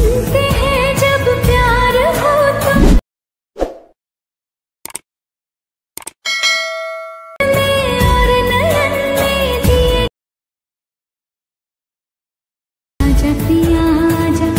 सुनते हैं जब प्यार होता और नयन में दिए आजा पिया आजा।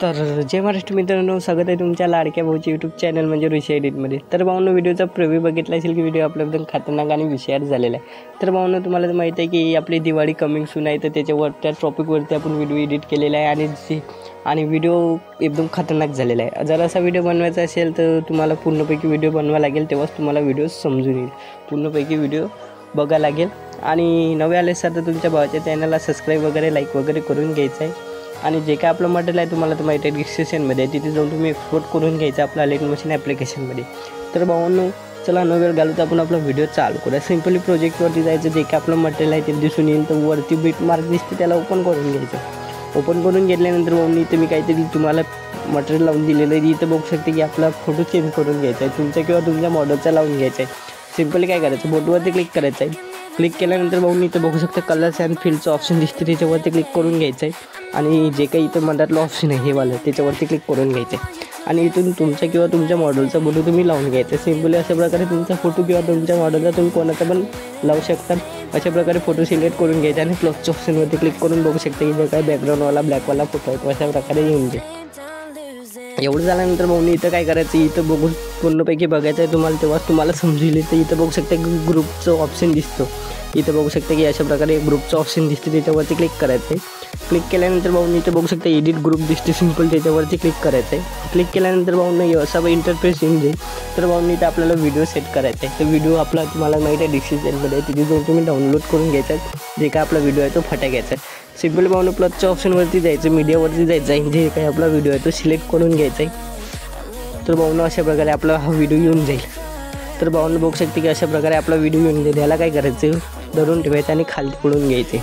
तर जय महाराष्ट्र मित्रांनो, स्वागत आहे तुमच्या लाडक्या भाऊची यूट्यूब चॅनल म्हणजे ऋषी एडिटमध्ये। तर भाऊंनो, व्हिडिओचा प्रिव्ह्यू बघितला असेल की व्हिडिओ आपला एकदम खतरनाक आणि विषयावर झालेला आहे। तर भाऊंनो, तुम्हाला तर माहिती आहे की आपली दिवाळी कमिंग सून आहे, तर त्याच्यावर त्या टॉपिकवरती आपण व्हिडिओ एडिट केलेला आहे आणि व्हिडिओ एकदम खतरनाक झालेला आहे। जर असा व्हिडिओ बनवायचा असेल तर तुम्हाला पूर्णपैकी व्हिडिओ बनवावा लागेल, तेव्हाच तुम्हाला व्हिडिओ समजून येईल। पूर्णपैकी व्हिडिओ बघा लागेल आणि नवे आले असाल तर तुमच्या भावाच्या चॅनलला सबस्क्राईब वगैरे लाईक वगैरे करून घ्यायचं आहे। आणि जे काय आपलं मटेरियल आहे तुम्हाला तर माहिती आहे डिस्क्रिप्शनमध्ये, तिथे जाऊन तुम्ही एक्सपोर्ट करून घ्यायचं आपलं अलेट मशीन ॲप्लिकेशनमध्ये। तर भावांनो, चला न वेळ घालू तर आपण आपला व्हिडिओ चालू करूया। सिम्पली प्रोजेक्टवरती जायचं, जे काय आपलं मटेरियल आहे ते दिसून येईल, तर वरती बीट मार्क दिसते त्याला ओपन करून घ्यायचं। ओपन करून घेतल्यानंतर भावांनो, इथं मी काहीतरी तुम्हाला मटेरियल लावून दिलेलं आहे, इथं बघू शकते की आपला फोटो चेंज करून घ्यायचा आहे, तुमच्या किंवा तुमच्या मॉडेलचा लावून घ्यायचा आहे। सिम्पली काय करायचं, बोटवरती क्लिक करायचं आहे। क्लिक केल्यानंतर भाऊंनी इथं बघू शकता कलर्स अँड फील्डचं ऑप्शन दिसते, त्याच्यावरती क्लिक करून घ्यायचं आहे आणि जे काही इथं मधातलं ऑप्शन आहे हे वालं, त्याच्यावरती क्लिक करून घ्यायचं आहे आणि इथून तुमच्या किंवा तुमच्या मॉडेलचा फोटो तुम्ही लावून घ्यायचा। सिम्पली अशा प्रकारे तुमचा फोटो किंवा तुमच्या मॉडेलचा तुम्ही कोणाचा पण लावू शकता। अशा प्रकारे फोटो सिलेक्ट करून घ्यायचा आणि प्लसच्या ऑप्शनवरती क्लिक करून बघू शकता की जे काही बॅकग्राऊंडवाला ब्लॅकवाला फोटो आहे तो अशा प्रकारे येऊन जाईल। एवढं झाल्यानंतर भाऊंनी इथं काय करायचं, इथं बघून पूर्णपैकी बघायचं आहे तुम्हाला, तेव्हाच तुम्हाला समजेल। तर इथं बघू शकता की ग्रुपचं ऑप्शन दिसतो, इथं बघू शकता की अशा प्रकारे ग्रुपचं ऑप्शन दिसते, त्याच्यावरती क्लिक करायचं आहे। क्लिक केल्यानंतर भाऊंनी इथं बघू शकता एडिट ग्रुप दिसते, सिम्पल त्याच्यावरती क्लिक करायचं आहे। क्लिक केल्यानंतर भाऊंनी असा इंटरफेस येऊन जाईल। तर भाऊंनी इथं आपल्याला व्हिडिओ सेट करायचा आहे, तर व्हिडिओ आपला तुम्हाला माहिती आहे डिस्क्रिप्शनमध्ये, तिथे जाऊन तुम्ही डाउनलोड करून घ्यायचा, जे काय आपला व्हिडिओ आहे तो फटा घ्यायचा आहे। सिम्पल भाऊंनो प्लसच्या ऑप्शनवरती जायचं, मीडियावरती जायचं आहे, जे काही आपला व्हिडिओ आहे तो सिलेक्ट करून घ्यायचा आहे। तर भाऊंनो अशा प्रकारे आपला हा व्हिडिओ येऊन जाईल। तर भाऊंनो बघू शकते की अशा प्रकारे आपला व्हिडिओ येऊन जाईल। याला काय करायचं, धरून ठेवायचं आणि खालती वळून घ्यायचे।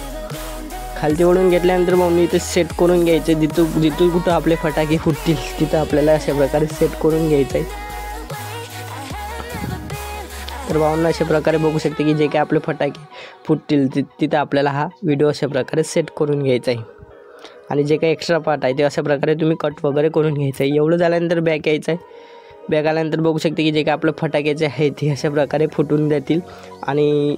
खालती वळून घेतल्यानंतर भाऊंनो इथं सेट करून घ्यायचं, जिथून कुठं आपले फटाके फुटतील तिथं आपल्याला अशा प्रकारे सेट करून घ्यायचं आहे। तर भाऊंनो अशा प्रकारे बघू शकते की जे काही आपले फटाके फुटतील तिथं आपल्याला हा व्हिडिओ अशा प्रकारे सेट करून घ्यायचा आहे आणि जे काही एक्स्ट्रा पार्ट आहे ते अशा प्रकारे तुम्ही कट वगैरे करून घ्यायचं आहे। एवढं झाल्यानंतर बॅक यायचं आहे। बॅक आल्यानंतर बघू शकते की जे काही आपलं फटाक्याचे आहेत ते अशा प्रकारे फुटून जातील आणि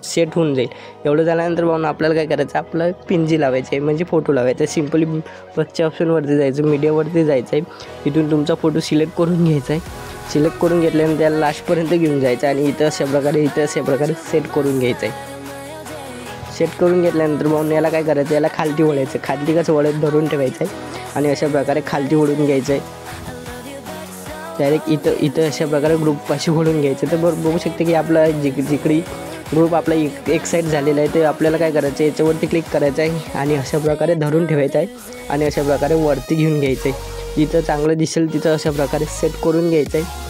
सेट होऊन जाईल। एवढं झाल्यानंतर भाऊंनो आपल्याला काय करायचं, आपलं पिंजी लावायची आहे, म्हणजे फोटो लावायचा आहे। सिम्पली बसच्या ऑप्शनवरती जायचं, मीडियावरती जायचं आहे, इथून तुमचा फोटो सिलेक्ट करून घ्यायचा आहे। सिलेक्ट करून घेतल्यानंतर त्याला लास्टपर्यंत घेऊन जायचं आणि इथं अशा प्रकारे सेट करून घ्यायचं आहे। सेट करून घेतल्यानंतर भाऊंनो याला काय करायचं, याला खालती वळायचं, खालती कसं वळत धरून ठेवायचं आहे आणि अशा प्रकारे खालती वळून घ्यायचं आहे। डायरेक्ट इथं अशा प्रकारे ग्रुपपाशी वळून घ्यायचं। तर बघू शकते की आपला जिकडे ग्रुप आपला एक साईड झालेला आहे, ते आपल्याला काय करायचं, याच्यावरती क्लिक करायचं आहे आणि अशा प्रकारे धरून ठेवायचं आहे आणि अशा प्रकारे वरती घेऊन घ्यायचं आहे। जिथं चांगलं दिसेल तिथं अशा प्रकारे सेट करून घ्यायचं आहे।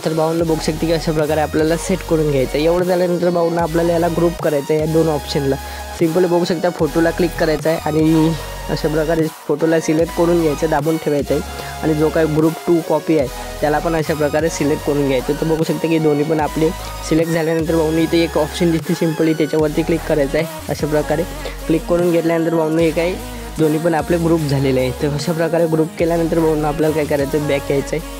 तर भाऊंनो बघू शकते की अशा प्रकारे आपल्याला सेट करून घ्यायचं आहे। एवढं झाल्यानंतर भाऊंनो आपल्याला याला ग्रुप करायचं आहे, या दोन ऑप्शनला। सिम्पली बघू शकता फोटोला क्लिक करायचं आहे आणि अशा प्रकारे फोटोला सिलेक्ट करून घ्यायचं, दाबून ठेवायचं आहे आणि जो काही ग्रुप 2 कॉपी आहे त्याला पण अशा प्रकारे सिलेक्ट करून घ्यायचं। तर बघू शकता की दोन्ही पण आपले सिलेक्ट झाल्यानंतर भाऊंनो इथे एक ऑप्शन दिसते, सिम्पली त्याच्यावरती क्लिक करायचं आहे। अशा प्रकारे क्लिक करून घेतल्यानंतर भाऊंनो हे काही दोन्ही पण आपले ग्रुप झालेले आहे। तर अशा प्रकारे ग्रुप केल्यानंतर भाऊंनो आपल्याला काय करायचं, बॅक यायचं आहे।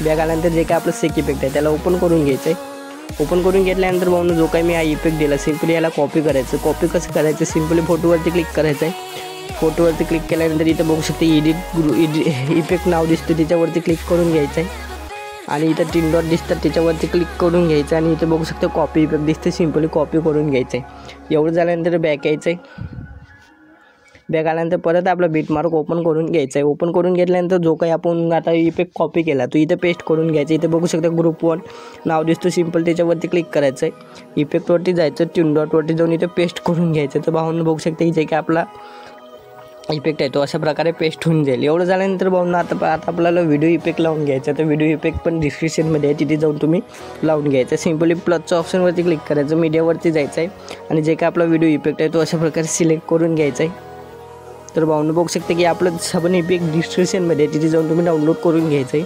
बॅक आल्यानंतर जे काय आपलं सेक इफेक्ट आहे त्याला ओपन करून घ्यायचं आहे। ओपन करून घेतल्यानंतर भाऊंनो जो काही मी हा इफेक्ट दिला, सिम्पली याला कॉपी करायचं। कॉपी कसं करायचं, सिम्पली फोटोवरती क्लिक करायचं आहे। फोटोवरती क्लिक केल्यानंतर इथं बघू शकते एडिट इफेक्ट नाव दिसतं, त्याच्यावरती क्लिक करून घ्यायचं आहे आणि इथं 3 डॉट दिसतात त्याच्यावरती क्लिक करून घ्यायचं आणि इथं बघू शकते कॉपी इफेक्ट दिसते, सिम्पली कॉपी करून घ्यायचं आहे। एवढं झाल्यानंतर बॅक यायचं आहे। बॅक आल्यानंतर परत आपला बीट मार्क ओपन करून घ्यायचा आहे। ओपन करून घेतल्यानंतर जो काही आपण आता इफेक्ट कॉपी केला तो इथं पेस्ट करून घ्यायचा। इथे बघू शकता ग्रुप 1 नाव दिसतं, सिम्पल त्याच्यावरती क्लिक करायचं आहे। इफेक्टवरती जायचं, 3 डॉटवरती जाऊन इथं पेस्ट करून घ्यायचं। तर भाऊंनो बघू शकता की जे काही आपला इफेक्ट आहे तो अशा प्रकारे पेस्ट होऊन जाईल। एवढं झाल्यानंतर भाऊंनो आता आपल्याला व्हिडिओ इफेक्ट लावून घ्यायचा। तर व्हिडिओ इफेक्ट पण डिस्क्रिप्शनमध्ये आहे, तिथे जाऊन तुम्ही लावून घ्यायचं। सिम्पली प्लसच्या ऑप्शनवरती क्लिक करायचं, मीडियावरती जायचं आहे आणि जे काय आपला व्हिडिओ इफेक्ट आहे तो अशा प्रकारे सिलेक्ट करून घ्यायचा आहे। तर भाऊंनो बघू शकते की आपलं सबन इफेक्ट डिस्क्रिप्शनमध्ये आहे, तिथे जाऊन तुम्ही डाउनलोड करून घ्यायचं आहे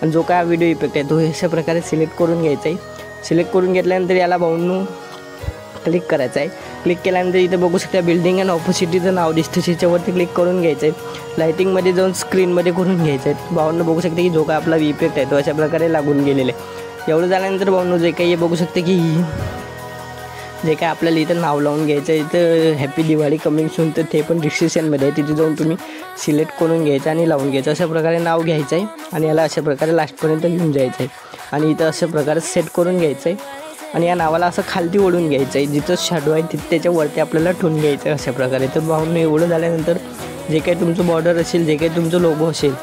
आणि जो काय व्हिडिओ इफेक्ट आहे तो अशा प्रकारे सिलेक्ट करून घ्यायचा आहे। सिलेक्ट करून घेतल्यानंतर याला भाऊंनो क्लिक करायचं आहे क्लिक केल्यानंतर इथे बघू शकता बिल्डिंग अँड ऑपोसिटीचं नाव दिसतं, त्याच्यावरती क्लिक करून घ्यायचं आहे. लाईटिंगमध्ये जाऊन स्क्रीनमध्ये करून घ्यायचं आहे. भावांनो बघू शकता की जो काय आपला इफेक्ट आहे तो अशा प्रकारे लागून गेलेला आहे. एवढं झाल्यानंतर भावांनो जे काही बघू शकते की जे काय आपल्याला इथं नाव लावून घ्यायचं आहे, इथं हॅपी दिवाळी कमिंग सून, तर ते पण डिस्क्रिप्शनमध्ये आहे, तिथे जाऊन तुम्ही सिलेक्ट करून घ्यायचं आणि लावून घ्यायचं. अशा प्रकारे नाव घ्यायचं आहे आणि याला अशा प्रकारे लास्टपर्यंत घेऊन जायचं आहे आणि इथं अशा प्रकारे सेट करून घ्यायचं आहे आणि या नावाला असं खालती ओढून घ्यायचं आहे. जिथं शॅडो आहे तिथं त्याच्यावरती आपल्याला ठेवून घ्यायचं आहे अशा प्रकारे. तर भावून एवढं झाल्यानंतर जे काही तुमचं बॉर्डर असेल, जे काही तुमचं लोगो असेल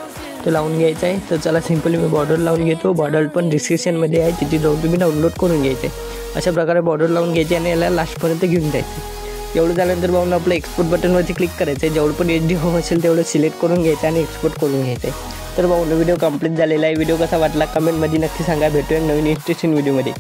तो लावून घ्यायचा आहे. तर चला सिम्पली मी बॉर्डर लावून घेतो. बॉर्डर पण डिस्क्रिप्शनमध्ये आहे, तिथे जाऊन तुम्ही डाउनलोड करून घ्यायचे. अशा प्रकारे बॉर्डर लावून घ्यायची आणि याला लास्टपर्यंत घेऊन जायचं. एवढं झाल्यानंतर भाऊन आपलं एक्सपोर्ट बटनवरती क्लिक करायचं आहे. जेवढं पण HD हवं असेल तेवढं सिलेक्ट करून घ्यायचं आणि एक्सपोर्ट करून घ्यायचं आहे. तर भाऊन व्हिडिओ कंप्लीट झालेला आहे. व्हिडिओ कसा वाटला कमेंटमध्ये नक्की सांगा. भेटूया नवीन इंटरेस्टिंग व्हिडिओमध्ये.